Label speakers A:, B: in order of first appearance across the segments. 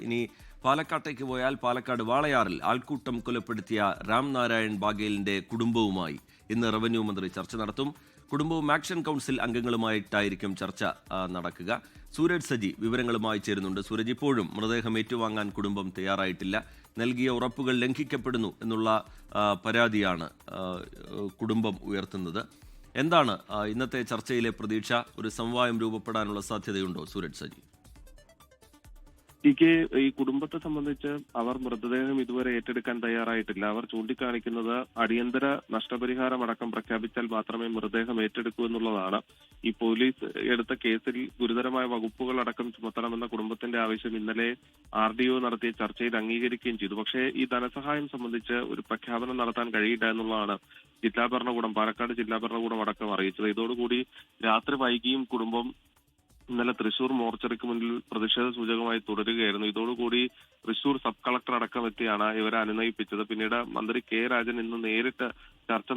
A: ഇനി പാലക്കാട്ടേക്ക് പോയാൽ പാലക്കാട് വാളയാറിൽ ആൾക്കൂട്ടം കൊലപ്പെടുത്തിയ രാംനാരായൺ ബാഗേലിന്റെ കുടുംബവുമായി ഇന്ന് റവന്യൂ മന്ത്രി ചർച്ച നടത്തും. കുടുംബവും ആക്ഷൻ കൗൺസിൽ അംഗങ്ങളുമായിട്ടായിരിക്കും ചർച്ച നടക്കുക. സൂരജ് സജി വിവരങ്ങളുമായി ചേരുന്നുണ്ട്. സൂരജ്, ഇപ്പോഴും മൃതദേഹം ഏറ്റുവാങ്ങാൻ കുടുംബം തയ്യാറായിട്ടില്ല. നൽകിയ ഉറപ്പുകൾ ലംഘിക്കപ്പെടുന്നു എന്നുള്ള പരാതിയാണ് കുടുംബം ഉയർത്തുന്നത്. എന്താണ് ഇന്നത്തെ ചർച്ചയിലെ പ്രതീക്ഷ? ഒരു സമവായം രൂപപ്പെടാനുള്ള സാധ്യതയുണ്ടോ സൂരജ് സജി?
B: ഈ കുടുംബത്തെ സംബന്ധിച്ച് അവർ മൃതദേഹം ഇതുവരെ ഏറ്റെടുക്കാൻ തയ്യാറായിട്ടില്ല. അവർ ചൂണ്ടിക്കാണിക്കുന്നത് അടിയന്തര നഷ്ടപരിഹാരം അടക്കം പ്രഖ്യാപിച്ചാൽ മാത്രമേ മൃതദേഹം ഏറ്റെടുക്കൂ എന്നുള്ളതാണ്. ഈ പോലീസ് എടുത്ത കേസിൽ ഗുരുതരമായ വകുപ്പുകൾ അടക്കം ചുമത്തണമെന്ന കുടുംബത്തിന്റെ ആവശ്യം ഇന്നലെ RDO നടത്തിയ ചർച്ചയിൽ അംഗീകരിക്കുകയും ചെയ്തു. പക്ഷേ ഈ ധനസഹായം സംബന്ധിച്ച് ഒരു പ്രഖ്യാപനം നടത്താൻ കഴിയില്ല എന്നുള്ളതാണ് ജില്ലാ ഭരണകൂടം, പാലക്കാട് ജില്ലാ ഭരണകൂടം അടക്കം അറിയിച്ചത്. ഇതോടുകൂടി രാത്രി വൈകിയും കുടുംബം ഇന്നലെ തൃശൂർ മോർച്ചറിക്ക് മുന്നിൽ പ്രതിഷേധ സൂചകമായി തുടരുകയായിരുന്നു. ഇതോടുകൂടി തൃശൂർ സബ് കളക്ടർ അടക്കം എത്തിയാണ് ഇവരെ അനുനയിപ്പിച്ചത്. പിന്നീട് മന്ത്രി K. രാജൻ ഇന്ന് നേരിട്ട് ചർച്ച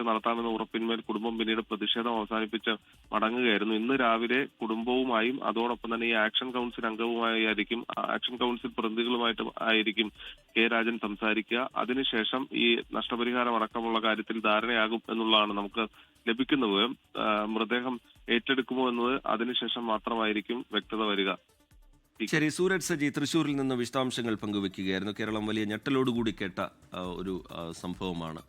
B: നടത്താമെന്ന ഉറപ്പിന്മേൽ കുടുംബം പിന്നീട് പ്രതിഷേധം അവസാനിപ്പിച്ച് മടങ്ങുകയായിരുന്നു. ഇന്ന് രാവിലെ കുടുംബവുമായും അതോടൊപ്പം തന്നെ ഈ ആക്ഷൻ കൗൺസിൽ അംഗവുമായിരിക്കും, ആക്ഷൻ കൗൺസിൽ പ്രതിനിധികളുമായിട്ട് ആയിരിക്കും K. രാജൻ സംസാരിക്കുക. അതിനുശേഷം ഈ നഷ്ടപരിഹാരം അടക്കമുള്ള കാര്യത്തിൽ ധാരണയാകും എന്നുള്ളതാണ് നമുക്ക് ലഭിക്കുന്ന വിവരം. മൃതദേഹം ഏറ്റെടുക്കുമോ എന്നത് അതിനുശേഷം മാത്രമായിരിക്കും വ്യക്തത വരിക.
A: ശരി, സൂരജ് സജി തൃശ്ശൂരിൽ നിന്ന് വിശദാംശങ്ങൾ പങ്കുവെക്കുകയായിരുന്നു. കേരളം വലിയ ഞെട്ടലോടുകൂടി കേട്ട ഒരു സംഭവമാണ്.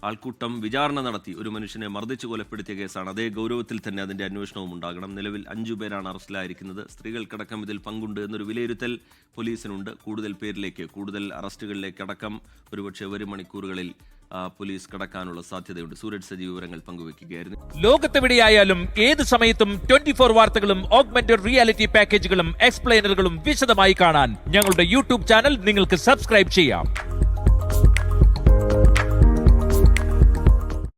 A: ആൾക്കൂട്ടം വിചാരണ നടത്തി ഒരു മനുഷ്യനെ മർദ്ദിച്ചു കൊലപ്പെടുത്തിയ കേസാണ്. അതേ ഗൗരവത്തിൽ തന്നെ അതിന്റെ അന്വേഷണവും ഉണ്ടാകണം. നിലവിൽ 5 പേരാണ് അറസ്റ്റിലായിരിക്കുന്നത്. സ്ത്രീകൾക്കടക്കം ഇതിൽ പങ്കുണ്ട് എന്നൊരു വിലയിരുത്തൽ പോലീസിനുണ്ട്. കൂടുതൽ അറസ്റ്റുകളിലേക്ക് അടക്കം ഒരുപക്ഷെ വരും മണിക്കൂറുകളിൽ പോലീസ് കടക്കാനുള്ള സാധ്യതയുണ്ട്. സൂരജ് സജി വിവരങ്ങൾ പങ്കുവെക്കുകയായിരുന്നു.
C: ലോകത്തെവിടെയായാലും ഏത് സമയത്തും 24 വാർത്തകളും ഓഗ്മെന്റഡ് റിയാലിറ്റി പാക്കേജുകളും എക്സ്പ്ലെയിനറുകളും വിശദമായി കാണാൻ ഞങ്ങളുടെ YouTube ചാനൽ നിങ്ങൾക്ക് സബ്സ്ക്രൈബ് ചെയ്യാം.